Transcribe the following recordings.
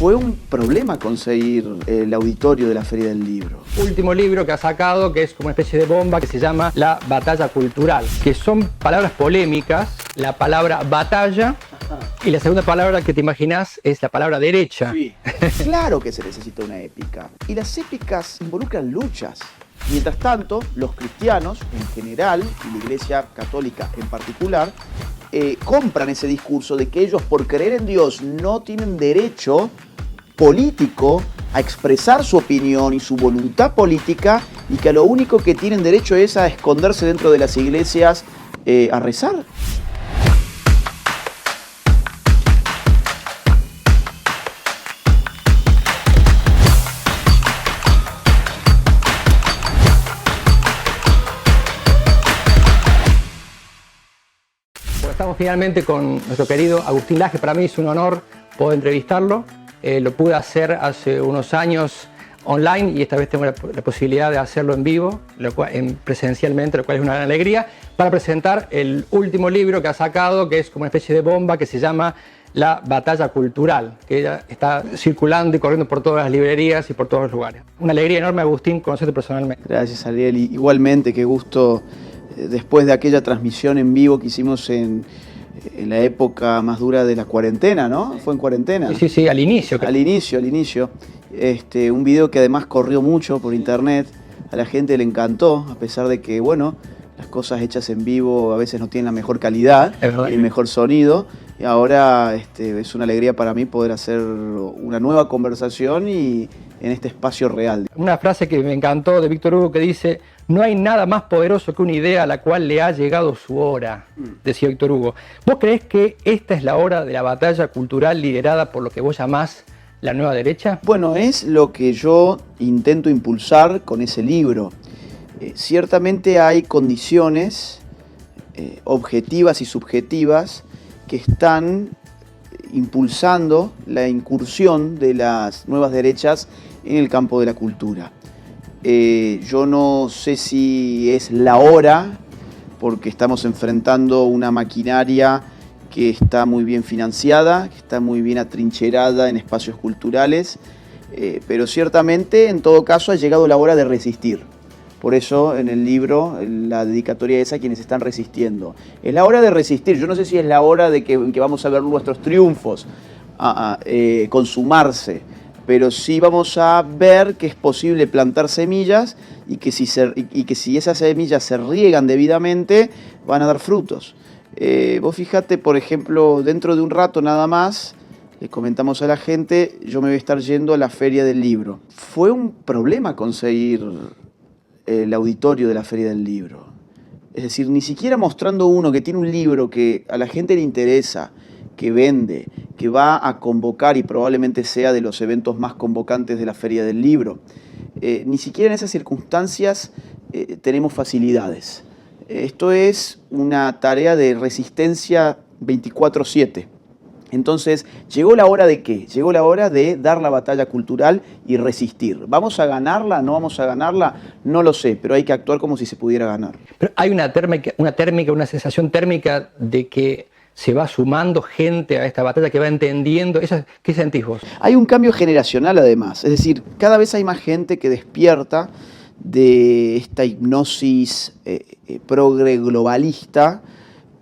Fue un problema conseguir el auditorio de la Feria del Libro. Último libro que ha sacado, que es como una especie de bomba, que se llama La Batalla Cultural, que son palabras polémicas, la palabra batalla y la segunda palabra que te imaginas es la palabra derecha. Sí. Claro que se necesita una épica. Y las épicas involucran luchas. Mientras tanto, los cristianos en general, y la Iglesia Católica en particular, compran ese discurso de que ellos, por creer en Dios, no tienen derecho político a expresar su opinión y su voluntad política, y que a lo único que tienen derecho es a esconderse dentro de las iglesias a rezar. Estamos finalmente con nuestro querido Agustín Laje. Para mí es un honor poder entrevistarlo. Lo pude hacer hace unos años online y esta vez tengo la posibilidad de hacerlo en vivo, presencialmente, lo cual es una gran alegría, para presentar el último libro que ha sacado, que es como una especie de bomba, que se llama La Batalla Cultural, que ya está circulando y corriendo por todas las librerías y por todos los lugares. Una alegría enorme, Agustín, conocerte personalmente. Gracias, Ariel. Y igualmente, qué gusto. Después de aquella transmisión en vivo que hicimos en la época más dura de la cuarentena, ¿no? Fue en cuarentena. Sí, al inicio. Al inicio. Un video que además corrió mucho por internet. A la gente le encantó, a pesar de que, bueno, las cosas hechas en vivo a veces no tienen la mejor calidad, el mejor sonido. Y ahora es una alegría para mí poder hacer una nueva conversación y en este espacio real. Una frase que me encantó de Víctor Hugo que dice: no hay nada más poderoso que una idea a la cual le ha llegado su hora, decía Víctor Hugo. ¿Vos creés que esta es la hora de la batalla cultural liderada por lo que vos llamás la nueva derecha? Bueno, es lo que yo intento impulsar con ese libro. Ciertamente hay condiciones objetivas y subjetivas que están impulsando la incursión de las nuevas derechas en el campo de la cultura. Yo no sé si es la hora, porque estamos enfrentando una maquinaria que está muy bien financiada, que está muy bien atrincherada en espacios culturales, pero ciertamente, en todo caso, ha llegado la hora de resistir. Por eso, en el libro, la dedicatoria es a quienes están resistiendo. Es la hora de resistir. Yo no sé si es la hora de que vamos a ver nuestros triunfos consumarse, pero sí vamos a ver que es posible plantar semillas y que si esas semillas se riegan debidamente, van a dar frutos. Vos fíjate, por ejemplo, dentro de un rato nada más, le comentamos a la gente, yo me voy a estar yendo a la Feria del Libro. Fue un problema conseguir el auditorio de la Feria del Libro. Es decir, ni siquiera mostrando uno que tiene un libro que a la gente le interesa, que vende, que va a convocar y probablemente sea de los eventos más convocantes de la Feria del Libro. Ni siquiera en esas circunstancias tenemos facilidades. Esto es una tarea de resistencia 24/7. Entonces, ¿llegó la hora de qué? Llegó la hora de dar la batalla cultural y resistir. ¿Vamos a ganarla? ¿No vamos a ganarla? No lo sé, pero hay que actuar como si se pudiera ganar. Pero hay una sensación térmica de que se va sumando gente a esta batalla, que va entendiendo. ¿Qué sentís vos? Hay un cambio generacional además, es decir, cada vez hay más gente que despierta de esta hipnosis progre globalista,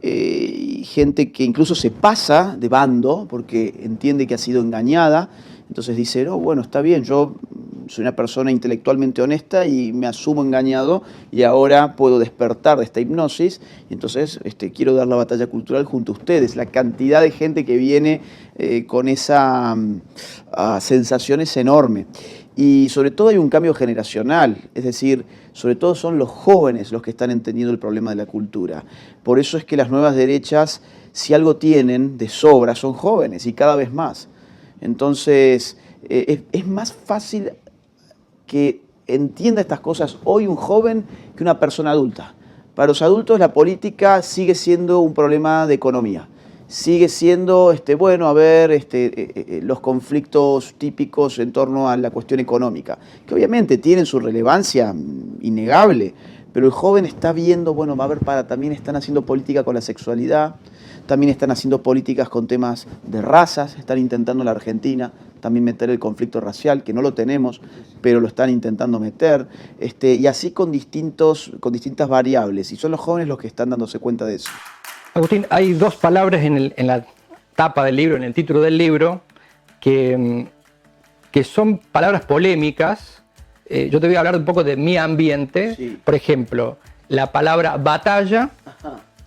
gente que incluso se pasa de bando porque entiende que ha sido engañada, entonces dice, no, bueno, está bien, yo soy una persona intelectualmente honesta y me asumo engañado y ahora puedo despertar de esta hipnosis y entonces quiero dar la batalla cultural junto a ustedes. La cantidad de gente que viene con esa sensación es enorme. Y sobre todo hay un cambio generacional, es decir, sobre todo son los jóvenes los que están entendiendo el problema de la cultura. Por eso es que las nuevas derechas, si algo tienen de sobra, son jóvenes y cada vez más. Entonces, es más fácil que entienda estas cosas hoy un joven que una persona adulta. Para los adultos la política sigue siendo un problema de economía. Sigue siendo, los conflictos típicos en torno a la cuestión económica, que obviamente tienen su relevancia innegable, pero el joven está viendo, también están haciendo política con la sexualidad, también están haciendo políticas con temas de razas, están intentando en la Argentina, también meter el conflicto racial, que no lo tenemos, pero lo están intentando meter, y así con distintas variables, y son los jóvenes los que están dándose cuenta de eso. Agustín, hay dos palabras en la tapa del libro, en el título del libro, que son palabras polémicas. Yo te voy a hablar un poco de mi ambiente. Sí. Por ejemplo, la palabra batalla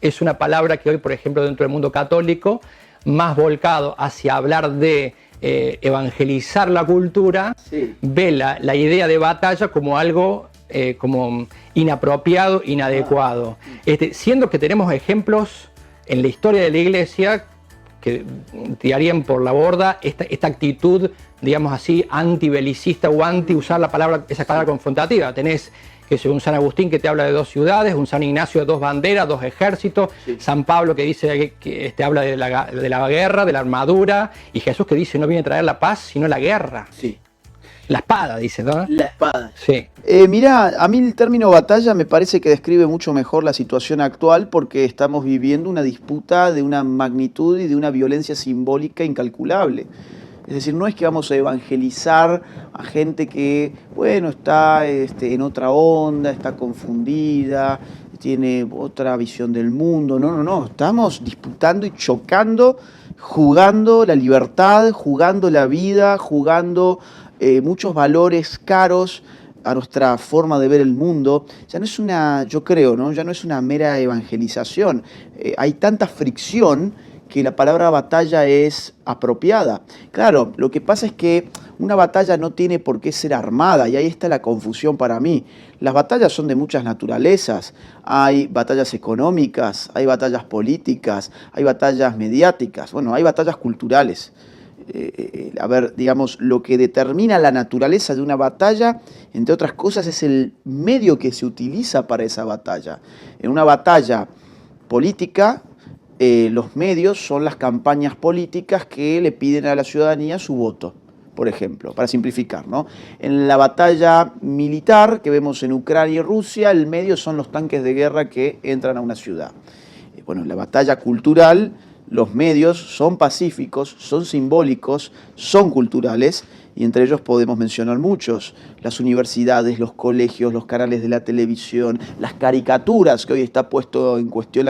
es una palabra que hoy, por ejemplo, dentro del mundo católico, más volcado hacia hablar de evangelizar la cultura, sí, ve la idea de batalla como algo como inapropiado, inadecuado. Siendo que tenemos ejemplos en la historia de la Iglesia que tirarían por la borda esta actitud, digamos así, antibelicista o anti usar esa palabra confrontativa. Tenés un San Agustín que te habla de dos ciudades, un San Ignacio de dos banderas, dos ejércitos, sí. San Pablo que dice que habla de la guerra, de la armadura, y Jesús que dice no viene a traer la paz, sino la guerra. Sí. La espada, dice, ¿no? La espada. Sí. Mirá, a mí el término batalla me parece que describe mucho mejor la situación actual porque estamos viviendo una disputa de una magnitud y de una violencia simbólica incalculable. Es decir, no es que vamos a evangelizar a gente que, bueno, está en otra onda, está confundida, tiene otra visión del mundo. No. Estamos disputando y chocando, jugando la libertad, jugando la vida, jugando muchos valores caros a nuestra forma de ver el mundo. Ya no es yo creo, ¿no? Ya no es una mera evangelización. Hay tanta fricción que la palabra batalla es apropiada. Claro, lo que pasa es que una batalla no tiene por qué ser armada, y ahí está la confusión para mí. Las batallas son de muchas naturalezas. Hay batallas económicas, hay batallas políticas, hay batallas mediáticas, bueno, hay batallas culturales. Digamos, lo que determina la naturaleza de una batalla, entre otras cosas, es el medio que se utiliza para esa batalla. En una batalla política, los medios son las campañas políticas que le piden a la ciudadanía su voto, por ejemplo, para simplificar, ¿no? En la batalla militar que vemos en Ucrania y Rusia, el medio son los tanques de guerra que entran a una ciudad. Bueno, en la batalla cultural, los medios son pacíficos, son simbólicos, son culturales, y entre ellos podemos mencionar muchos: las universidades, los colegios, los canales de la televisión, las caricaturas, que hoy está puesto en cuestión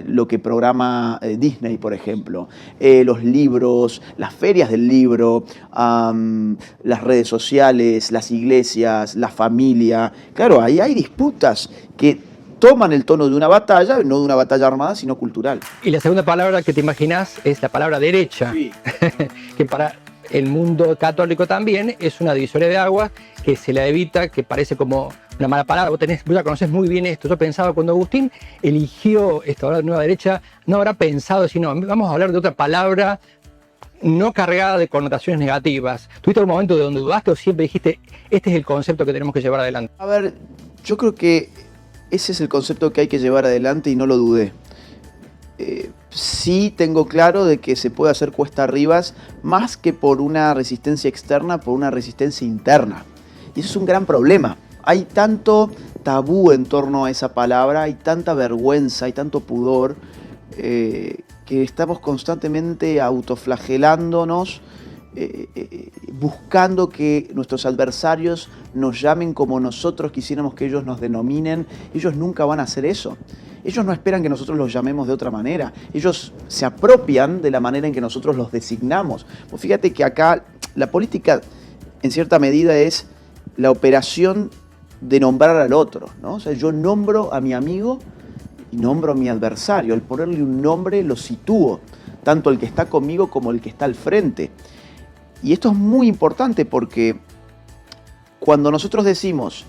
lo que programa Disney, por ejemplo, los libros, las ferias del libro, las redes sociales, las iglesias, la familia. Claro, ahí hay disputas que toman el tono de una batalla, no de una batalla armada, sino cultural. Y la segunda palabra que te imaginás es la palabra derecha, sí. Que para el mundo católico también es una divisoria de aguas que se la evita, que parece como una mala palabra. Vos ya conocés muy bien esto. Yo pensaba cuando Agustín eligió esta nueva derecha, no habrá pensado, sino vamos a hablar de otra palabra no cargada de connotaciones negativas. ¿Tuviste algún momento de donde dudaste o siempre dijiste, este es el concepto que tenemos que llevar adelante? A ver, yo creo que ese es el concepto que hay que llevar adelante y no lo dudé. Sí tengo claro de que se puede hacer cuesta arriba más que por una resistencia externa, por una resistencia interna. Y eso es un gran problema. Hay tanto tabú en torno a esa palabra, hay tanta vergüenza, hay tanto pudor, que estamos constantemente autoflagelándonos, buscando que nuestros adversarios nos llamen como nosotros quisiéramos que ellos nos denominen. Ellos nunca van a hacer eso. Ellos no esperan que nosotros los llamemos de otra manera. Ellos se apropian de la manera en que nosotros los designamos. Pues fíjate que acá la política, en cierta medida, es la operación de nombrar al otro, ¿no? O sea, yo nombro a mi amigo y nombro a mi adversario. Al ponerle un nombre lo sitúo, tanto el que está conmigo como el que está al frente. Y esto es muy importante porque cuando nosotros decimos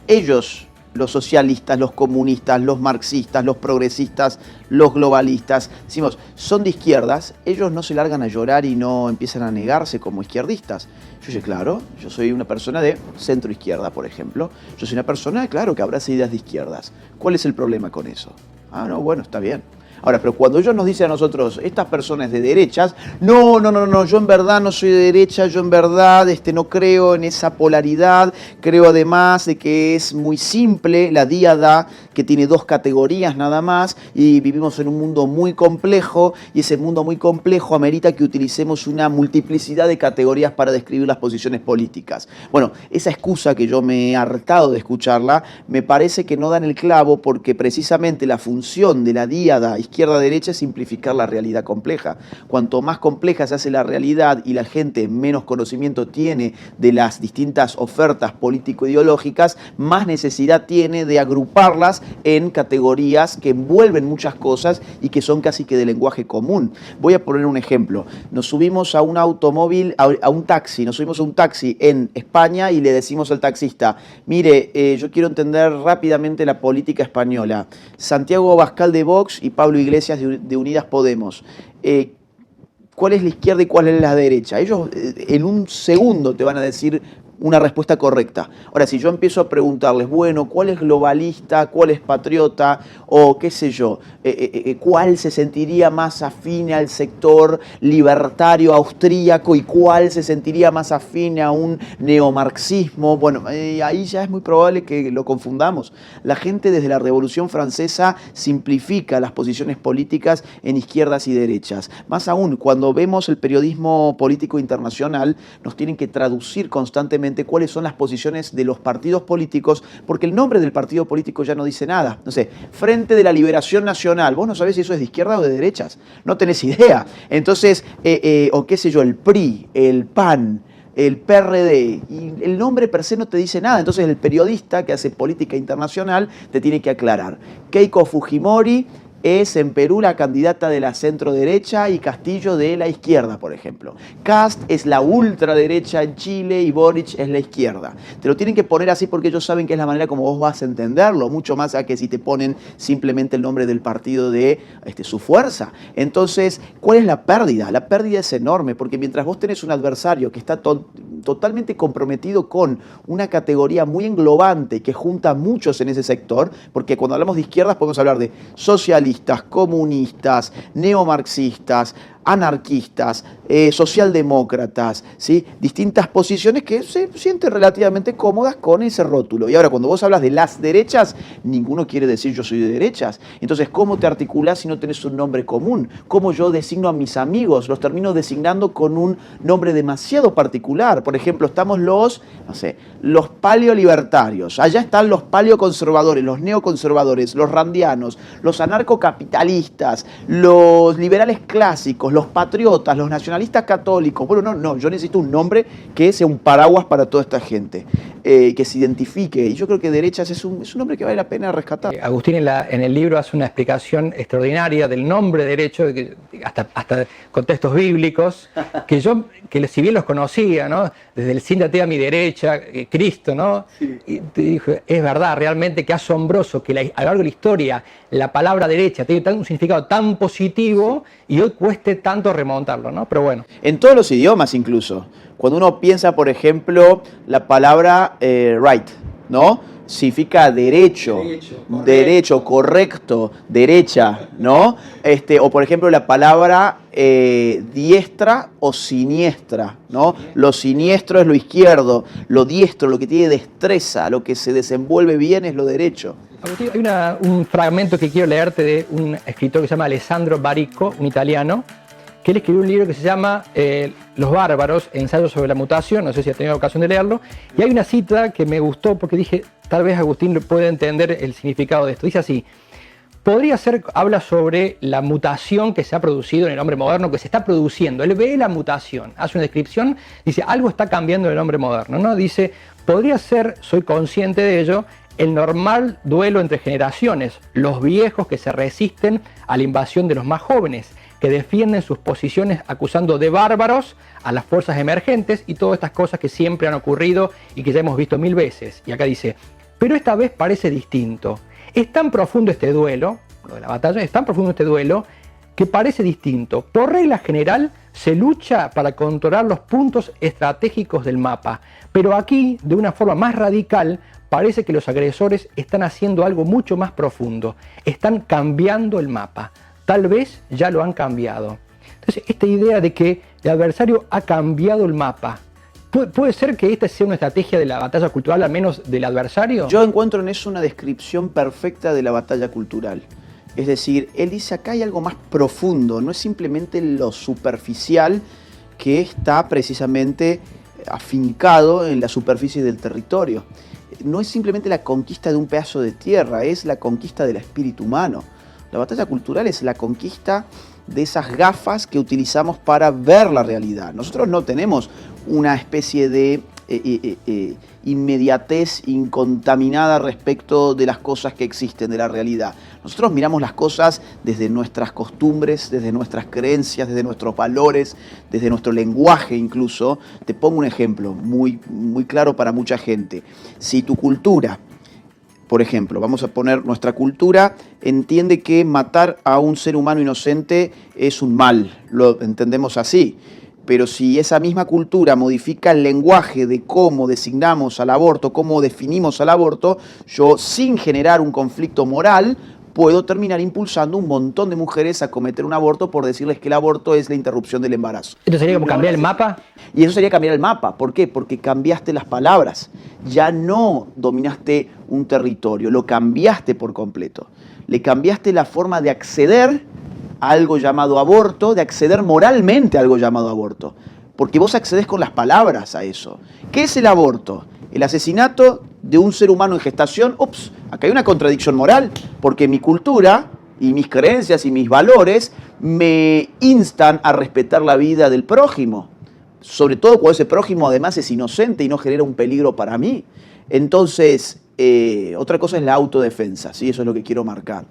ellos, los socialistas, los comunistas, los marxistas, los progresistas, los globalistas, decimos son de izquierdas, ellos no se largan a llorar y no empiezan a negarse como izquierdistas. Yo sé, claro, yo soy una persona de centro izquierda, por ejemplo. Yo soy una persona, claro, que abraza ideas de izquierdas. ¿Cuál es el problema con eso? No, bueno, está bien. Ahora, pero cuando ellos nos dicen a nosotros, estas personas de derechas, no, yo en verdad no soy de derecha, yo en verdad no creo en esa polaridad, creo además de que es muy simple la díada, que tiene dos categorías nada más, y vivimos en un mundo muy complejo, y ese mundo muy complejo amerita que utilicemos una multiplicidad de categorías para describir las posiciones políticas. Bueno, esa excusa que yo me he hartado de escucharla, me parece que no dan el clavo, porque precisamente la función de la díada izquierda-derecha es simplificar la realidad compleja. Cuanto más compleja se hace la realidad y la gente menos conocimiento tiene de las distintas ofertas político-ideológicas, más necesidad tiene de agruparlas en categorías que envuelven muchas cosas y que son casi que de lenguaje común. Voy a poner un ejemplo. Nos subimos a un automóvil, a un taxi, nos subimos a un taxi en España y le decimos al taxista, mire, yo quiero entender rápidamente la política española. Santiago Abascal de Vox y Pablo Iglesias de Unidas Podemos. ¿Cuál es la izquierda y cuál es la derecha? Ellos en un segundo te van a decir una respuesta correcta. Ahora, si yo empiezo a preguntarles, bueno, ¿cuál es globalista, cuál es patriota, o qué sé yo, cuál se sentiría más afín al sector libertario austríaco y cuál se sentiría más afín a un neomarxismo? Bueno, ahí ya es muy probable que lo confundamos. La gente desde la Revolución Francesa simplifica las posiciones políticas en izquierdas y derechas. Más aún, cuando vemos el periodismo político internacional, nos tienen que traducir constantemente cuáles son las posiciones de los partidos políticos, porque el nombre del partido político ya no dice nada. No sé, Frente de la Liberación Nacional, vos no sabés si eso es de izquierda o de derechas, no tenés idea. Entonces, o qué sé yo, el PRI, el PAN, el PRD, y el nombre per se no te dice nada. Entonces el periodista que hace política internacional te tiene que aclarar. Keiko Fujimori es en Perú la candidata de la centro-derecha y Castillo de la izquierda, por ejemplo. Kast es la ultraderecha en Chile y Boric es la izquierda. Te lo tienen que poner así porque ellos saben que es la manera como vos vas a entenderlo, mucho más a que si te ponen simplemente el nombre del partido de su fuerza. Entonces, ¿cuál es la pérdida? La pérdida es enorme, porque mientras vos tenés un adversario que está totalmente comprometido con una categoría muy englobante que junta a muchos en ese sector, porque cuando hablamos de izquierdas podemos hablar de socialistas, comunistas, neomarxistas, anarquistas, socialdemócratas, ¿sí? Distintas posiciones que se sienten relativamente cómodas con ese rótulo. Y ahora, cuando vos hablas de las derechas, ninguno quiere decir yo soy de derechas. Entonces, ¿cómo te articulás si no tenés un nombre común? ¿Cómo yo designo a mis amigos? Los termino designando con un nombre demasiado particular. Por ejemplo, estamos los paleolibertarios. Allá están los paleoconservadores, los neoconservadores, los randianos, los anarcocapitalistas, los liberales clásicos, los patriotas, los nacionalistas católicos. Bueno, no, yo necesito un nombre que sea un paraguas para toda esta gente, que se identifique. Y yo creo que derechas es un nombre que vale la pena rescatar. Agustín en el libro hace una explicación extraordinaria del nombre derecho, hasta con textos bíblicos, que si bien los conocía, ¿no? Desde el siéntate a mi derecha, Cristo, ¿no? Sí. Y te dije, es verdad, realmente qué asombroso que a lo largo de la historia la palabra derecha tiene un significado tan positivo y hoy cueste tanto remontarlo, ¿no? Pero bueno. En todos los idiomas incluso. Cuando uno piensa, por ejemplo, la palabra right, ¿no? Significa derecho, correcto, derecha, ¿no? O por ejemplo la palabra diestra o siniestra, ¿no? Lo siniestro es lo izquierdo, lo diestro, lo que tiene destreza, lo que se desenvuelve bien es lo derecho. Agustín, hay un fragmento que quiero leerte de un escritor que se llama Alessandro Baricco, un italiano, que él escribió un libro que se llama Los bárbaros, ensayos sobre la mutación, no sé si ha tenido ocasión de leerlo, y hay una cita que me gustó porque dije, tal vez Agustín puede entender el significado de esto. Dice así, habla sobre la mutación que se ha producido en el hombre moderno, que se está produciendo. Él ve la mutación, hace una descripción, dice, algo está cambiando en el hombre moderno, ¿no? Dice, podría ser, soy consciente de ello, el normal duelo entre generaciones, los viejos que se resisten a la invasión de los más jóvenes, que defienden sus posiciones acusando de bárbaros a las fuerzas emergentes y todas estas cosas que siempre han ocurrido y que ya hemos visto 1000 veces. Y acá dice, pero esta vez parece distinto. Es tan profundo este duelo, lo de la batalla, es tan profundo este duelo que parece distinto. Por regla general se lucha para controlar los puntos estratégicos del mapa, pero aquí, de una forma más radical, parece que los agresores están haciendo algo mucho más profundo. Están cambiando el mapa. tal vez ya lo han cambiado. Entonces, esta idea de que el adversario ha cambiado el mapa, ¿puede ser que esta sea una estrategia de la batalla cultural, al menos del adversario? Yo encuentro en eso una descripción perfecta de la batalla cultural. Es decir, él dice acá hay algo más profundo, no es simplemente lo superficial que está precisamente afincado en la superficie del territorio. No es simplemente la conquista de un pedazo de tierra, es la conquista del espíritu humano. La batalla cultural es la conquista de esas gafas que utilizamos para ver la realidad. Nosotros no tenemos una especie de inmediatez incontaminada respecto de las cosas que existen, de la realidad. Nosotros miramos las cosas desde nuestras costumbres, desde nuestras creencias, desde nuestros valores, desde nuestro lenguaje incluso. Te pongo un ejemplo muy claro para mucha gente. Si tu cultura, por ejemplo, vamos a poner nuestra cultura, entiende que matar a un ser humano inocente es un mal, lo entendemos así. Pero si esa misma cultura modifica el lenguaje de cómo designamos al aborto, cómo definimos al aborto, yo sin generar un conflicto moral puedo terminar impulsando un montón de mujeres a cometer un aborto por decirles que el aborto es la interrupción del embarazo. ¿Esto sería como cambiar el mapa? Y eso sería cambiar el mapa. ¿Por qué? Porque cambiaste las palabras. Ya no dominaste un territorio, lo cambiaste por completo. Le cambiaste la forma de acceder a algo llamado aborto, de acceder moralmente a algo llamado aborto. Porque vos accedes con las palabras a eso. ¿Qué es el aborto? El asesinato de un ser humano en gestación. Ups, acá hay una contradicción moral, porque mi cultura y mis creencias y mis valores me instan a respetar la vida del prójimo. Sobre todo cuando ese prójimo además es inocente y no genera un peligro para mí. Entonces, otra cosa es la autodefensa, ¿sí? Eso es lo que quiero marcar.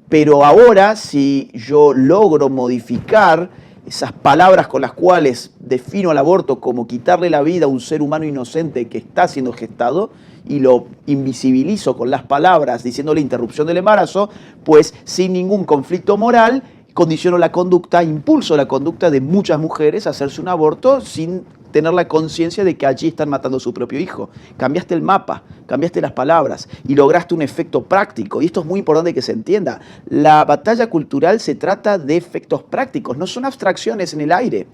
Pero ahora, si yo logro modificar esas palabras con las cuales defino el aborto como quitarle la vida a un ser humano inocente que está siendo gestado y lo invisibilizo con las palabras diciéndole interrupción del embarazo, pues sin ningún conflicto moral condiciono la conducta, impulso la conducta de muchas mujeres a hacerse un aborto sin tener la conciencia de que allí están matando a su propio hijo. Cambiaste el mapa, cambiaste las palabras y lograste un efecto práctico. Y esto es muy importante que se entienda. La batalla cultural se trata de efectos prácticos, no son abstracciones en el aire.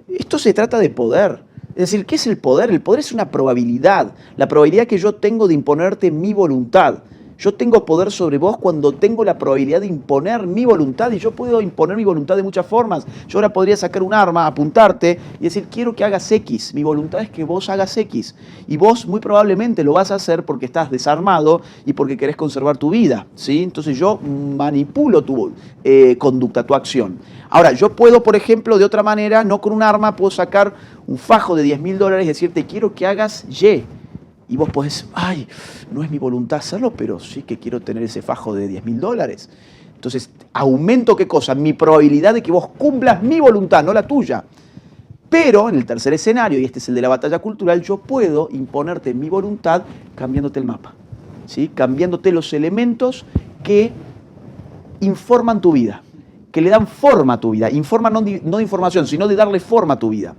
Esto se trata de poder. Es decir, ¿qué es el poder? El poder es una probabilidad, la probabilidad que yo tengo de imponerte mi voluntad. Yo tengo poder sobre vos cuando tengo la probabilidad de imponer mi voluntad, y yo puedo imponer mi voluntad de muchas formas. Yo ahora podría sacar un arma, apuntarte y decir, quiero que hagas X. Mi voluntad es que vos hagas X. Y vos muy probablemente lo vas a hacer porque estás desarmado y porque querés conservar tu vida, ¿sí? Entonces yo manipulo tu conducta, tu acción. Ahora, yo puedo, por ejemplo, de otra manera, no con un arma, puedo sacar un fajo de $10.000 y decirte, quiero que hagas Y. Y vos podés, ay, no es mi voluntad hacerlo, pero sí que quiero tener ese fajo de $10.000. Entonces, aumento ¿qué cosa? Mi probabilidad de que vos cumplas mi voluntad, no la tuya. Pero en el tercer escenario, y este es el de la batalla cultural, yo puedo imponerte mi voluntad cambiándote el mapa, ¿sí? Cambiándote los elementos que informan tu vida, que le dan forma a tu vida. Informa no de información, sino de darle forma a tu vida.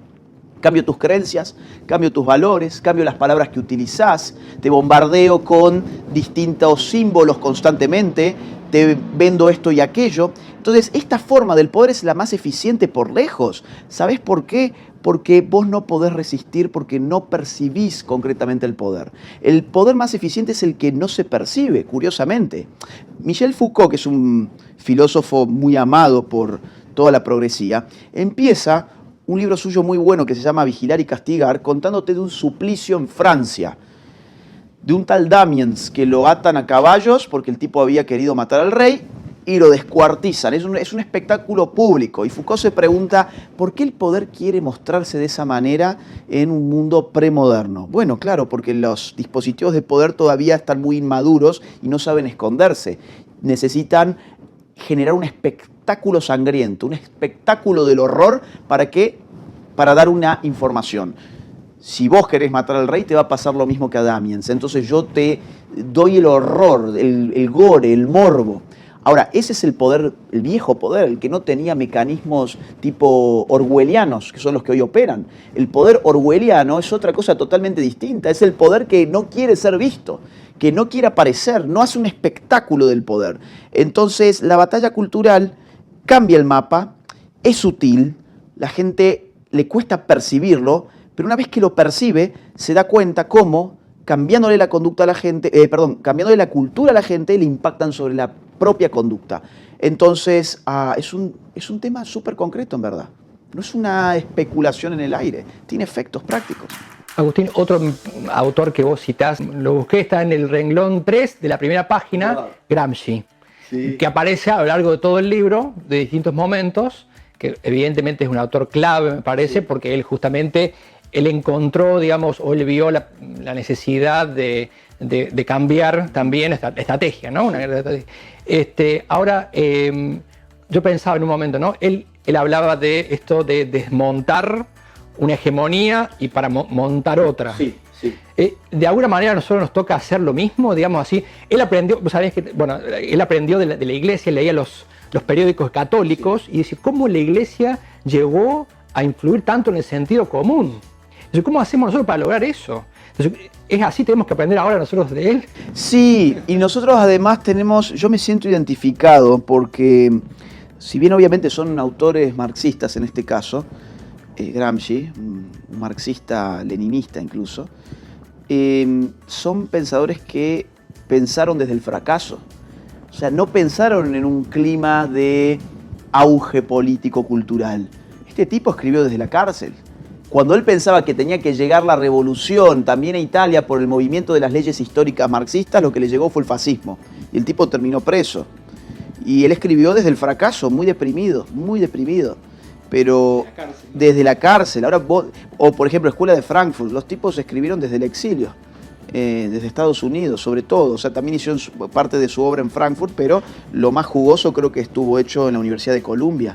Cambio tus creencias, cambio tus valores, cambio las palabras que utilizás, te bombardeo con distintos símbolos constantemente, te vendo esto y aquello. Entonces, esta forma del poder es la más eficiente por lejos. ¿Sabés por qué? Porque vos no podés resistir, porque no percibís concretamente el poder. El poder más eficiente es el que no se percibe, curiosamente. Michel Foucault, que es un filósofo muy amado por toda la progresía, empieza un libro suyo muy bueno que se llama Vigilar y Castigar, contándote de un suplicio en Francia, de un tal Damiens que lo atan a caballos porque el tipo había querido matar al rey y lo descuartizan. Es un espectáculo público. Y Foucault se pregunta, ¿por qué el poder quiere mostrarse de esa manera en un mundo premoderno? Bueno, claro, porque los dispositivos de poder todavía están muy inmaduros y no saben esconderse. Necesitan generar un espectáculo sangriento, un espectáculo del horror para dar una información. Si vos querés matar al rey, te va a pasar lo mismo que a Damiens. Entonces yo te doy el horror, el gore, el morbo. Ahora, ese es el poder, el viejo poder, el que no tenía mecanismos tipo orwellianos, que son los que hoy operan. El poder orwelliano es otra cosa totalmente distinta. Es el poder que no quiere ser visto, que no quiere aparecer, no hace un espectáculo del poder. Entonces, la batalla cultural cambia el mapa, es sutil, la gente le cuesta percibirlo, pero una vez que lo percibe, se da cuenta cómo, cambiándole la conducta a la gente, cambiándole la cultura a la gente, le impactan sobre la propia conducta. Entonces, es un tema súper concreto, en verdad. No es una especulación en el aire, tiene efectos prácticos. Agustín, otro autor que vos citás, lo busqué, está en el renglón 3 de la primera página, Gramsci, sí, que aparece a lo largo de todo el libro, de distintos momentos, que evidentemente es un autor clave, me parece, sí, porque él justamente, él encontró, digamos, o él vio la necesidad de cambiar también esta estrategia, ¿no? Una estrategia. Ahora, yo pensaba en un momento, ¿no? Él hablaba de esto de desmontar una hegemonía y para montar otra. Sí, sí. De alguna manera a nosotros nos toca hacer lo mismo, digamos así. Él aprendió, ¿sabés que? Bueno, él aprendió de la iglesia, leía los periódicos católicos, sí, y dice, ¿cómo la iglesia llegó a influir tanto en el sentido común? Entonces, ¿cómo hacemos nosotros para lograr eso? Entonces, ¿es así? ¿Tenemos que aprender ahora nosotros de él? Sí, y nosotros además yo me siento identificado porque, si bien obviamente son autores marxistas en este caso, Gramsci, un marxista leninista incluso, son pensadores que pensaron desde el fracaso. O sea, no pensaron en un clima de auge político-cultural. Este tipo escribió desde la cárcel. Cuando él pensaba que tenía que llegar la revolución también a Italia por el movimiento de las leyes históricas marxistas, lo que le llegó fue el fascismo. Y el tipo terminó preso. Y él escribió desde el fracaso, muy deprimido, pero desde la cárcel. Ahora o por ejemplo, Escuela de Frankfurt, los tipos escribieron desde el exilio, desde Estados Unidos sobre todo. O sea, también hicieron parte de su obra en Frankfurt, pero lo más jugoso creo que estuvo hecho en la Universidad de Columbia.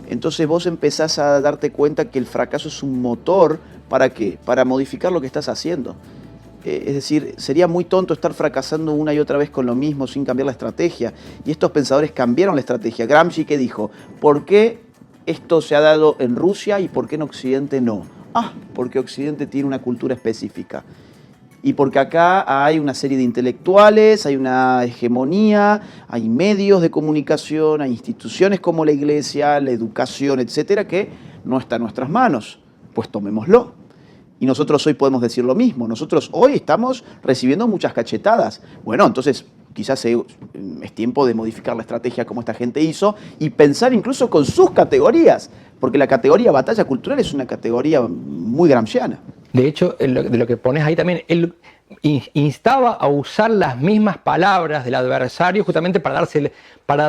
Entonces vos empezás a darte cuenta que el fracaso es un motor, ¿para qué? Para modificar lo que estás haciendo. Es decir, sería muy tonto estar fracasando una y otra vez con lo mismo sin cambiar la estrategia. Y estos pensadores cambiaron la estrategia. Gramsci, ¿qué dijo? ¿Por qué esto se ha dado en Rusia y por qué en Occidente no? Porque Occidente tiene una cultura específica. Y porque acá hay una serie de intelectuales, hay una hegemonía, hay medios de comunicación, hay instituciones como la iglesia, la educación, etcétera, que no está en nuestras manos. Pues tomémoslo. Y nosotros hoy podemos decir lo mismo. Nosotros hoy estamos recibiendo muchas cachetadas. Bueno, entonces quizás es tiempo de modificar la estrategia como esta gente hizo y pensar incluso con sus categorías, porque la categoría batalla cultural es una categoría muy gramsciana. De hecho, de lo que pones ahí también, él instaba a usar las mismas palabras del adversario justamente para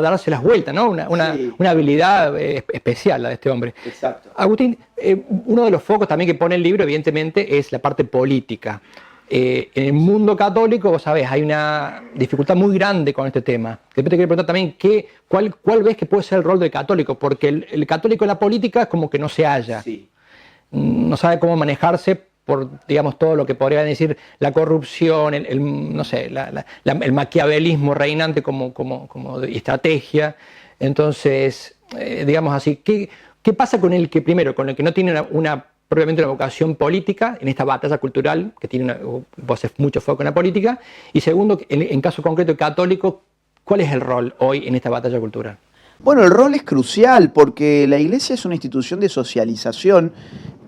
darse las vueltas, ¿no? Una habilidad especial la de este hombre. Exacto. Agustín, uno de los focos también que pone el libro, evidentemente, es la parte política. En el mundo católico, vos sabés, hay una dificultad muy grande con este tema. Después te quiero preguntar también cuál ves que puede ser el rol del católico, porque el católico en la política es como que no se halla. Sí. No sabe cómo manejarse por, digamos, todo lo que podrían decir la corrupción, no sé, el maquiavelismo reinante como estrategia. Entonces, digamos así, ¿qué pasa con el que, primero, con el que no tiene propiamente una vocación política en esta batalla cultural, que tiene vos haces mucho foco en la política? Y segundo, en caso concreto católico, ¿cuál es el rol hoy en esta batalla cultural? Bueno, el rol es crucial porque la iglesia es una institución de socialización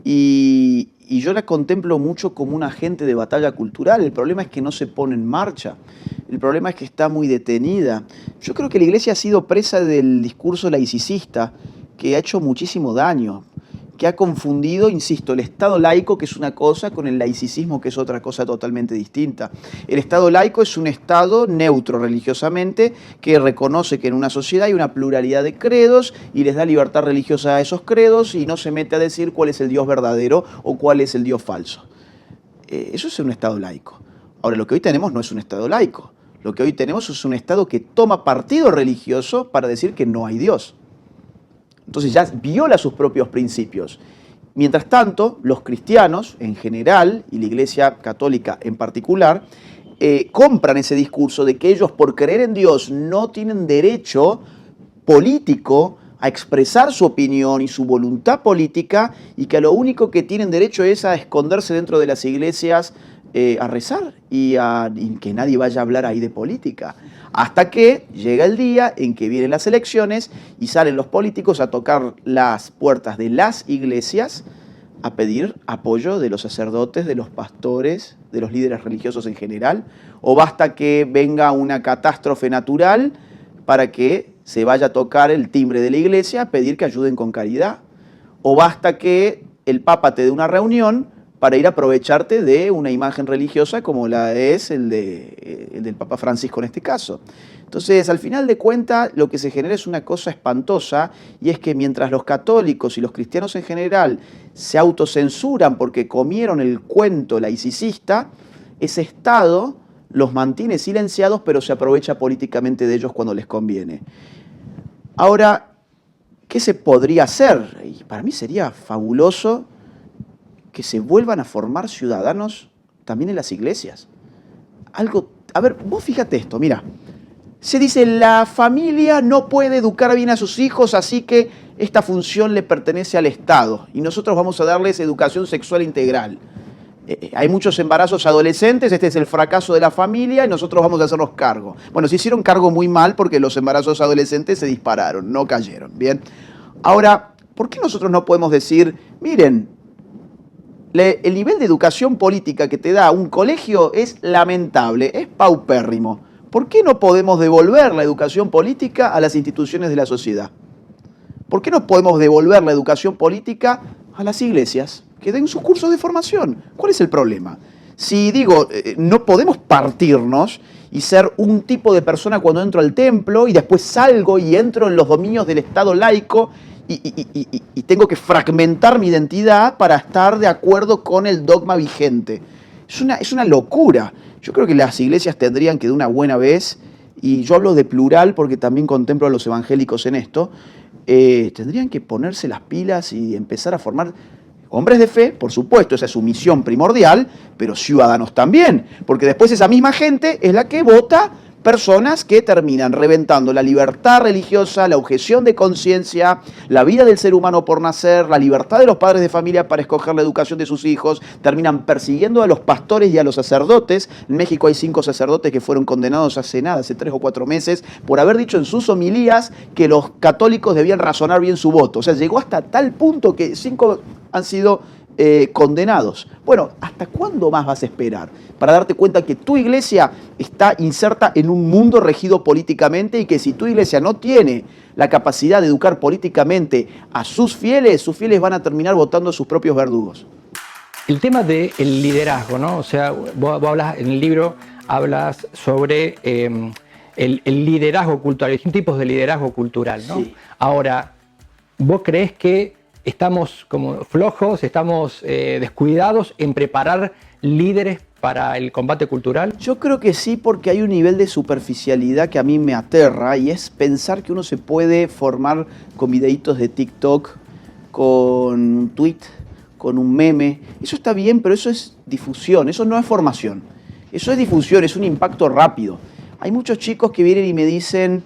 y yo la contemplo mucho como un agente de batalla cultural. El problema es que no se pone en marcha. El problema es que está muy detenida. Yo creo que la iglesia ha sido presa del discurso laicista que ha hecho muchísimo daño, que ha confundido, insisto, el Estado laico, que es una cosa, con el laicismo, que es otra cosa totalmente distinta. El Estado laico es un Estado neutro religiosamente, que reconoce que en una sociedad hay una pluralidad de credos y les da libertad religiosa a esos credos y no se mete a decir cuál es el Dios verdadero o cuál es el Dios falso. Eso es un Estado laico. Ahora, lo que hoy tenemos no es un Estado laico. Lo que hoy tenemos es un Estado que toma partido religioso para decir que no hay Dios. Entonces ya viola sus propios principios. Mientras tanto, los cristianos en general, y la Iglesia Católica en particular, compran ese discurso de que ellos, por creer en Dios, no tienen derecho político a expresar su opinión y su voluntad política, y que a lo único que tienen derecho es a esconderse dentro de las iglesias a rezar y que nadie vaya a hablar ahí de política. Hasta que llega el día en que vienen las elecciones y salen los políticos a tocar las puertas de las iglesias a pedir apoyo de los sacerdotes, de los pastores, de los líderes religiosos en general, o basta que venga una catástrofe natural para que se vaya a tocar el timbre de la iglesia a pedir que ayuden con caridad, o basta que el Papa te dé una reunión para ir a aprovecharte de una imagen religiosa como la es el del Papa Francisco en este caso. Entonces, al final de cuentas, lo que se genera es una cosa espantosa, y es que mientras los católicos y los cristianos en general se autocensuran porque comieron el cuento laicista, ese Estado los mantiene silenciados, pero se aprovecha políticamente de ellos cuando les conviene. Ahora, ¿qué se podría hacer? Y para mí sería fabuloso que se vuelvan a formar ciudadanos también en las iglesias. A ver, vos fíjate esto, mira. Se dice, la familia no puede educar bien a sus hijos, así que esta función le pertenece al Estado y nosotros vamos a darles educación sexual integral. Hay muchos embarazos adolescentes, este es el fracaso de la familia y nosotros vamos a hacernos cargo. Bueno, se hicieron cargo muy mal porque los embarazos adolescentes se dispararon, no cayeron, ¿bien? Ahora, ¿por qué nosotros no podemos decir, miren, el nivel de educación política que te da un colegio es lamentable, es paupérrimo? ¿Por qué no podemos devolver la educación política a las instituciones de la sociedad? ¿Por qué no podemos devolver la educación política a las iglesias? Que den sus cursos de formación. ¿Cuál es el problema? Si digo, no podemos partirnos y ser un tipo de persona cuando entro al templo y después salgo y entro en los dominios del Estado laico y tengo que fragmentar mi identidad para estar de acuerdo con el dogma vigente. Es una locura. Yo creo que las iglesias tendrían que de una buena vez, y yo hablo de plural porque también contemplo a los evangélicos en esto, tendrían que ponerse las pilas y empezar a formar hombres de fe, por supuesto, esa es su misión primordial, pero ciudadanos también, porque después esa misma gente es la que vota personas que terminan reventando la libertad religiosa, la objeción de conciencia, la vida del ser humano por nacer, la libertad de los padres de familia para escoger la educación de sus hijos, terminan persiguiendo a los pastores y a los sacerdotes. En México hay 5 sacerdotes que fueron condenados hace 3 o 4 meses, por haber dicho en sus homilías que los católicos debían razonar bien su voto. O sea, llegó hasta tal punto que 5 han sido condenados. Bueno, ¿hasta cuándo más vas a esperar para darte cuenta que tu iglesia está inserta en un mundo regido políticamente y que si tu iglesia no tiene la capacidad de educar políticamente a sus fieles van a terminar votando a sus propios verdugos? El tema del liderazgo, ¿no? O sea, vos hablas en el libro, hablas sobre el liderazgo cultural, hay tipos de liderazgo cultural, ¿no? Sí. Ahora, ¿vos creés que estamos como flojos, estamos descuidados en preparar líderes para el combate cultural? Yo creo que sí, porque hay un nivel de superficialidad que a mí me aterra, y es pensar que uno se puede formar con videitos de TikTok, con un tweet, con un meme. Eso está bien, pero eso es difusión, eso no es formación. Eso es difusión, es un impacto rápido. Hay muchos chicos que vienen y me dicen,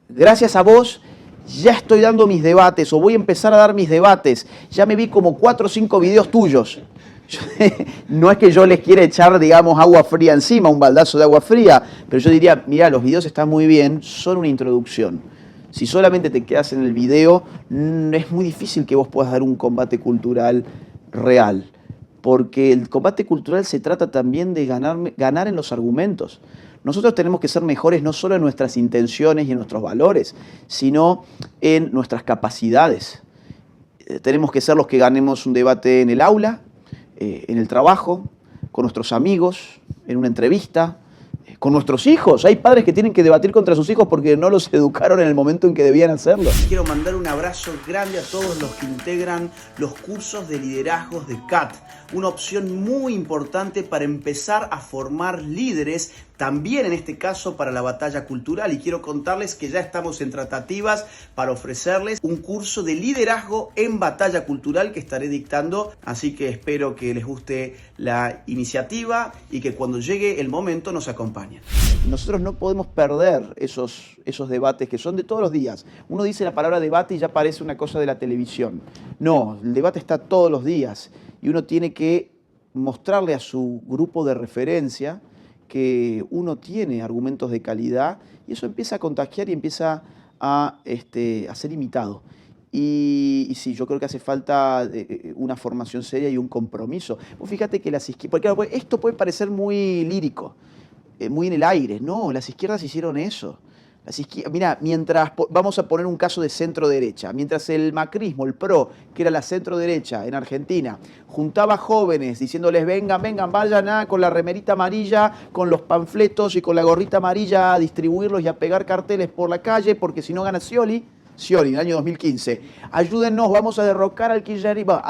gracias a vos, ya estoy dando mis debates, o voy a empezar a dar mis debates, ya me vi como 4 o 5 videos tuyos. No es que yo les quiera echar, digamos, agua fría encima, un baldazo de agua fría, pero yo diría, mira, los videos están muy bien, son una introducción. Si solamente te quedas en el video, es muy difícil que vos puedas dar un combate cultural real, porque el combate cultural se trata también de ganar en los argumentos. Nosotros tenemos que ser mejores no solo en nuestras intenciones y en nuestros valores, sino en nuestras capacidades. Tenemos que ser los que ganemos un debate en el aula, en el trabajo, con nuestros amigos, en una entrevista, con nuestros hijos. Hay padres que tienen que debatir contra sus hijos porque no los educaron en el momento en que debían hacerlo. Quiero mandar un abrazo grande a todos los que integran los cursos de liderazgos de CAT, una opción muy importante para empezar a formar líderes, también en este caso para la batalla cultural, y quiero contarles que ya estamos en tratativas para ofrecerles un curso de liderazgo en batalla cultural que estaré dictando, así que espero que les guste la iniciativa y que cuando llegue el momento nos acompañen. Nosotros no podemos perder esos debates que son de todos los días. Uno dice la palabra debate y ya parece una cosa de la televisión. No, el debate está todos los días y uno tiene que mostrarle a su grupo de referencia que uno tiene argumentos de calidad y eso empieza a contagiar y empieza a ser imitado. Y sí, yo creo que hace falta una formación seria y un compromiso. Vos fíjate que las izquierdas, porque claro, pues, esto puede parecer muy lírico, muy en el aire. No, las izquierdas hicieron eso. Mira, vamos a poner un caso de centro-derecha, mientras el macrismo, el PRO, que era la centro-derecha en Argentina, juntaba jóvenes diciéndoles vengan, vengan, vayan con la remerita amarilla, con los panfletos y con la gorrita amarilla a distribuirlos y a pegar carteles por la calle, porque si no gana Scioli, en el año 2015, ayúdennos, vamos a derrocar al kirchnerismo,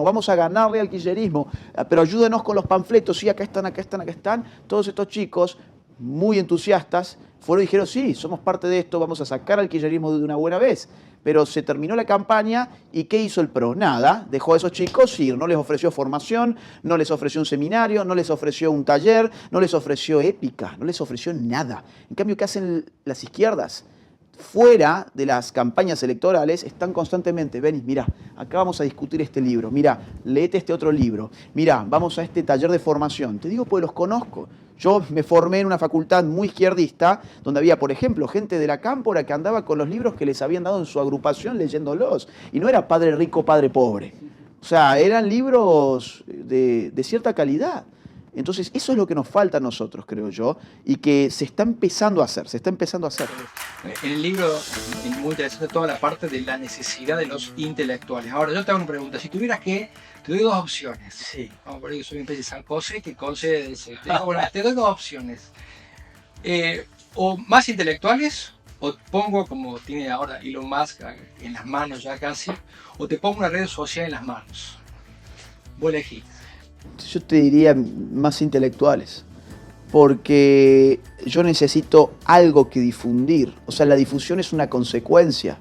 vamos a ganarle al kirchnerismo, pero ayúdenos con los panfletos, sí, acá están, acá están, acá están. Todos estos chicos, muy entusiastas, fueron y dijeron, sí, somos parte de esto, vamos a sacar al kirchnerismo de una buena vez. Pero se terminó la campaña y ¿qué hizo el PRO? Nada, dejó a esos chicos ir, no les ofreció formación, no les ofreció un seminario, no les ofreció un taller, no les ofreció épica, no les ofreció nada. En cambio, ¿qué hacen las izquierdas? Fuera de las campañas electorales están constantemente, ven, mira, acá vamos a discutir este libro, mira, léete este otro libro, mira, vamos a este taller de formación. Te digo porque los conozco. Yo me formé en una facultad muy izquierdista, donde había, por ejemplo, gente de la cámpora que andaba con los libros que les habían dado en su agrupación leyéndolos. Y no era padre rico, padre pobre. O sea, eran libros de cierta calidad. Entonces, eso es lo que nos falta a nosotros, creo yo, y que se está empezando a hacer, En el libro es muy interesante toda la parte de la necesidad de los intelectuales. Ahora, yo te hago una pregunta. Si tuvieras que, te doy dos opciones. Sí. Vamos a poner que soy una especie de San José que concede ese. Te doy dos opciones. O más intelectuales, o pongo, como tiene ahora Elon Musk en las manos ya casi, o te pongo una red social en las manos. Vos elegís. Yo te diría más intelectuales, porque yo necesito algo que difundir. O sea, la difusión es una consecuencia.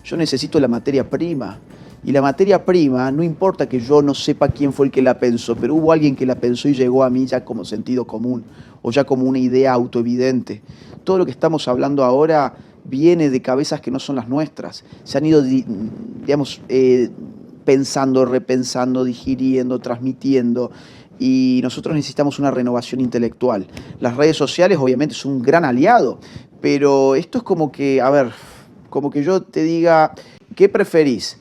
Yo necesito la materia prima. Y la materia prima, no importa que yo no sepa quién fue el que la pensó, pero hubo alguien que la pensó y llegó a mí ya como sentido común, o ya como una idea autoevidente. Todo lo que estamos hablando ahora viene de cabezas que no son las nuestras. Se han ido, digamos, pensando, repensando, digiriendo, transmitiendo, y nosotros necesitamos una renovación intelectual. Las redes sociales obviamente son un gran aliado, pero esto es como que, a ver, como que yo te diga, ¿qué preferís?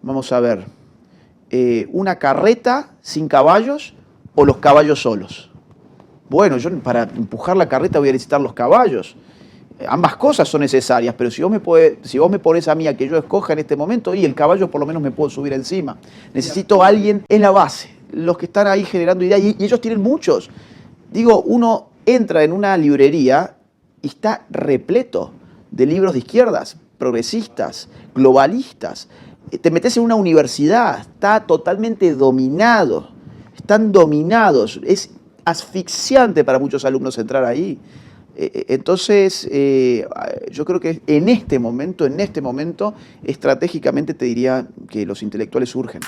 Vamos a ver, ¿una carreta sin caballos o los caballos solos? Bueno, yo para empujar la carreta voy a necesitar los caballos. Ambas cosas son necesarias, pero si vos me pones a mí a que yo escoja en este momento, y el caballo por lo menos me puedo subir encima. Necesito a alguien en la base, los que están ahí generando ideas, y ellos tienen muchos. Digo, uno entra en una librería y está repleto de libros de izquierdas, progresistas, globalistas. Te metes en una universidad, está totalmente dominado, están dominados. Es asfixiante para muchos alumnos entrar ahí. Entonces, yo creo que en este momento, estratégicamente te diría que los intelectuales surgen.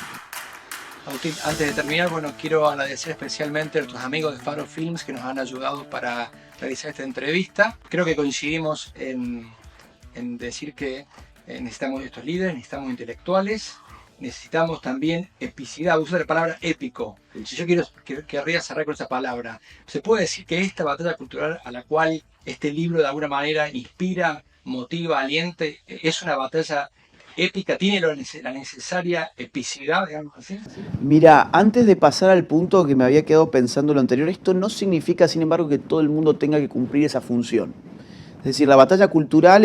Agustín, antes de terminar, bueno, quiero agradecer especialmente a nuestros amigos de Faro Films que nos han ayudado para realizar esta entrevista. Creo que coincidimos en decir que necesitamos estos líderes, necesitamos intelectuales, necesitamos también epicidad. Uso la palabra épico. Si yo querría cerrar con esa palabra. ¿Se puede decir que esta batalla cultural a la cual este libro de alguna manera inspira, motiva, aliente, es una batalla épica? ¿Tiene la necesaria epicidad, digamos así? Mira, antes de pasar al punto que me había quedado pensando lo anterior, esto no significa, sin embargo, que todo el mundo tenga que cumplir esa función. Es decir, la batalla cultural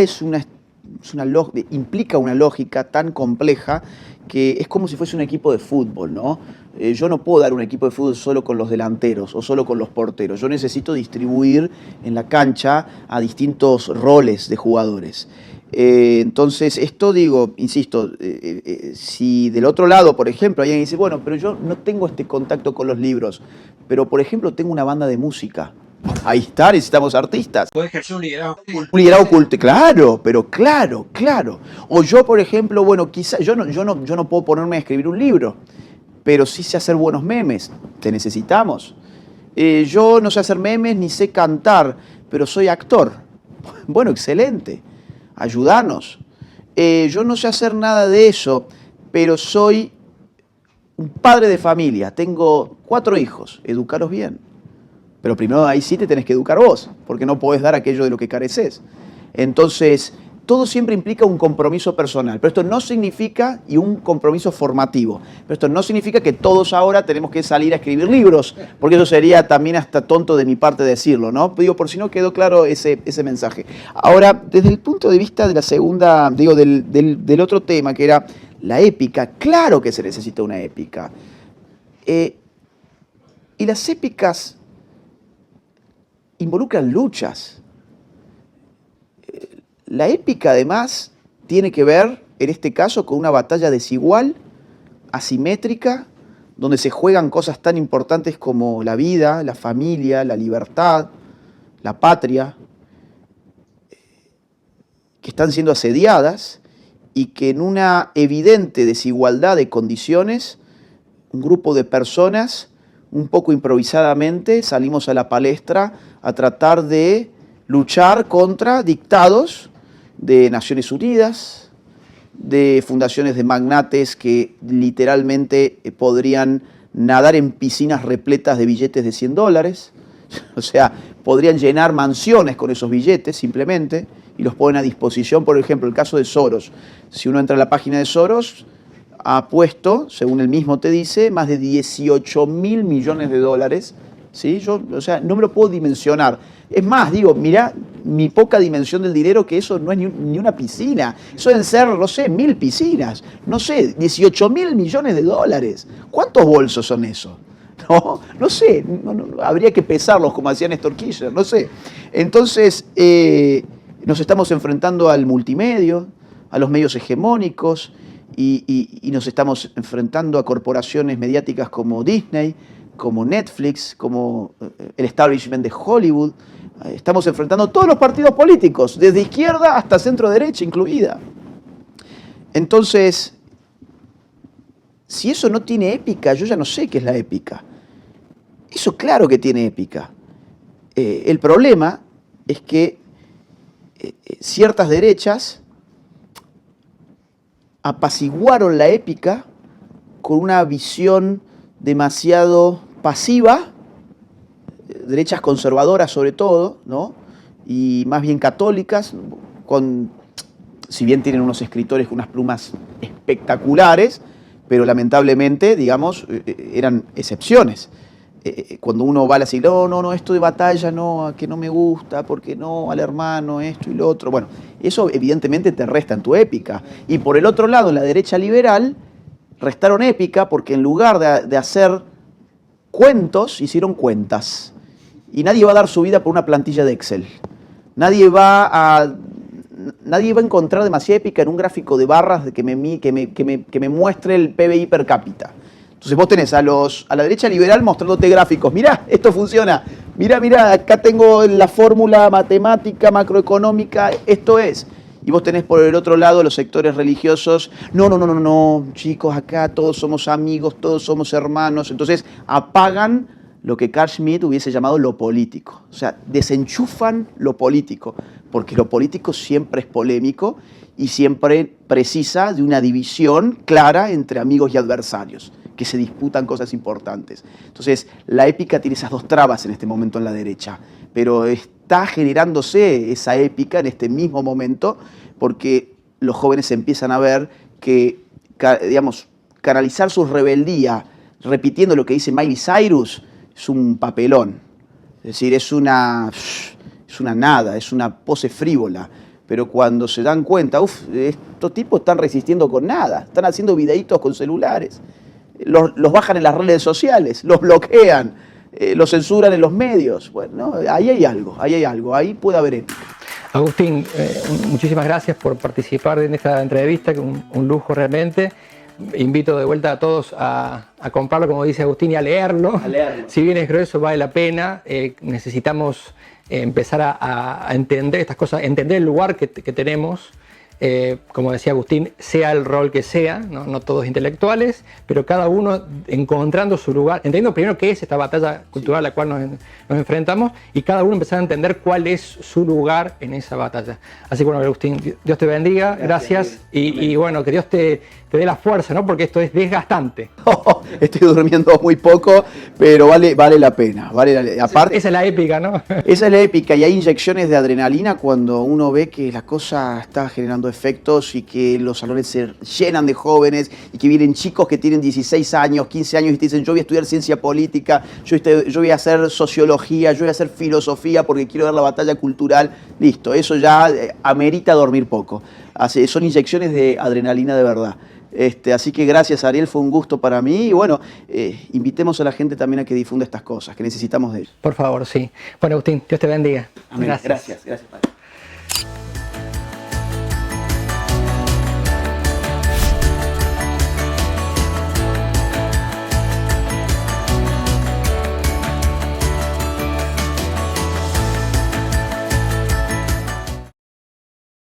implica una lógica tan compleja que es como si fuese un equipo de fútbol, ¿no? Yo no puedo dar un equipo de fútbol solo con los delanteros o solo con los porteros. Yo necesito distribuir en la cancha a distintos roles de jugadores. Entonces, esto digo, insisto, si del otro lado, por ejemplo, alguien dice, bueno, pero yo no tengo este contacto con los libros, pero por ejemplo tengo una banda de música. Ahí está, necesitamos artistas. Puede ejercer un liderazgo. Un liderazgo culto, claro, pero claro. O yo, por ejemplo, bueno, quizá yo no puedo ponerme a escribir un libro, pero sí sé hacer buenos memes, te necesitamos. Yo no sé hacer memes ni sé cantar, pero soy actor. Bueno, excelente, ayúdanos. Yo no sé hacer nada de eso, pero soy un padre de familia, tengo 4 hijos, educaros bien. Pero primero ahí sí te tenés que educar vos, porque no podés dar aquello de lo que careces. Entonces, todo siempre implica un compromiso personal, pero esto no significa, y un compromiso formativo, pero esto no significa que todos ahora tenemos que salir a escribir libros, porque eso sería también hasta tonto de mi parte decirlo, ¿no? Digo, por si no quedó claro ese mensaje. Ahora, desde el punto de vista de la segunda, digo, del otro tema, que era la épica, claro que se necesita una épica. Y las épicas involucran luchas. La épica, además, tiene que ver, en este caso, con una batalla desigual, asimétrica, donde se juegan cosas tan importantes como la vida, la familia, la libertad, la patria, que están siendo asediadas y que en una evidente desigualdad de condiciones, un grupo de personas, un poco improvisadamente, salimos a la palestra a tratar de luchar contra dictados de Naciones Unidas, de fundaciones de magnates que literalmente podrían nadar en piscinas repletas de billetes de $100, o sea, podrían llenar mansiones con esos billetes simplemente y los ponen a disposición. Por ejemplo, el caso de Soros. Si uno entra a la página de Soros, ha puesto, según él mismo te dice, más de 18.000 millones de dólares. ¿Sí? Yo, o sea, no me lo puedo dimensionar. Es más, digo, mirá mi poca dimensión del dinero, que eso no es ni una piscina. Eso deben ser, no sé, 1.000 piscinas. No sé, 18.000 millones de dólares. ¿Cuántos bolsos son eso? No sé, habría que pesarlos como hacía Néstor Kirchner, no sé. Entonces, nos estamos enfrentando al multimedio, a los medios hegemónicos, y nos estamos enfrentando a corporaciones mediáticas como Disney, como Netflix, como el establishment de Hollywood. Estamos enfrentando todos los partidos políticos, desde izquierda hasta centro derecha incluida. Entonces, si eso no tiene épica, yo ya no sé qué es la épica. Eso claro que tiene épica. El problema es que ciertas derechas apaciguaron la épica con una visión demasiado pasiva, derechas conservadoras sobre todo, ¿no? Y más bien católicas, si bien tienen unos escritores con unas plumas espectaculares, pero lamentablemente, digamos, eran excepciones. Cuando uno va a la sigla, no, esto de batalla no, que no me gusta, porque no, al hermano, esto y lo otro. Bueno, eso evidentemente te resta en tu épica. Y por el otro lado, en la derecha liberal, restaron épica porque en lugar de hacer cuentos, hicieron cuentas. Y nadie va a dar su vida por una plantilla de Excel. Nadie va a encontrar demasiada épica en un gráfico de barras que me muestre el PBI per cápita. Entonces vos tenés a la derecha liberal mostrándote gráficos. Mirá, esto funciona. Mirá, acá tengo la fórmula matemática, macroeconómica, esto es. Y vos tenés por el otro lado los sectores religiosos. No, chicos, acá todos somos amigos, todos somos hermanos. Entonces apagan lo que Carl Schmitt hubiese llamado lo político. O sea, desenchufan lo político, porque lo político siempre es polémico y siempre precisa de una división clara entre amigos y adversarios, que se disputan cosas importantes. Entonces, la épica tiene esas dos trabas en este momento en la derecha, pero está generándose esa épica en este mismo momento porque los jóvenes empiezan a ver que, digamos, canalizar su rebeldía repitiendo lo que dice Miley Cyrus es un papelón. Es decir, es una nada, es una pose frívola. Pero cuando se dan cuenta, estos tipos están resistiendo con nada, están haciendo videitos con celulares. Los bajan en las redes sociales, los bloquean, los censuran en los medios. Bueno, ahí hay algo, ahí puede haber épica. Agustín, muchísimas gracias por participar en esta entrevista, que es un lujo realmente. Invito de vuelta a todos a comprarlo, como dice Agustín, y a leerlo. Si bien es grueso, vale la pena. Necesitamos empezar a entender estas cosas, entender el lugar que tenemos como decía Agustín, sea el rol que sea, no todos intelectuales, pero cada uno encontrando su lugar, entendiendo primero qué es esta batalla cultural a la cual nos enfrentamos y cada uno empezar a entender cuál es su lugar en esa batalla. Así que bueno, Agustín, Dios te bendiga, gracias y bueno, que Dios te dé la fuerza, ¿no? Porque esto es desgastante. Estoy durmiendo muy poco, pero vale la pena. Aparte, esa es la épica, ¿no? Esa es la épica, y hay inyecciones de adrenalina cuando uno ve que la cosa está generando efectos y que los salones se llenan de jóvenes y que vienen chicos que tienen 16 años, 15 años y te dicen: yo voy a estudiar ciencia política, yo voy a hacer sociología, yo voy a hacer filosofía porque quiero ver la batalla cultural. Listo, eso ya amerita dormir poco. Son inyecciones de adrenalina de verdad. Así que gracias, Ariel, fue un gusto para mí y bueno, invitemos a la gente también a que difunda estas cosas, que necesitamos de ellos. Por favor, sí. Bueno, Agustín, Dios te bendiga. Amén. Gracias, padre.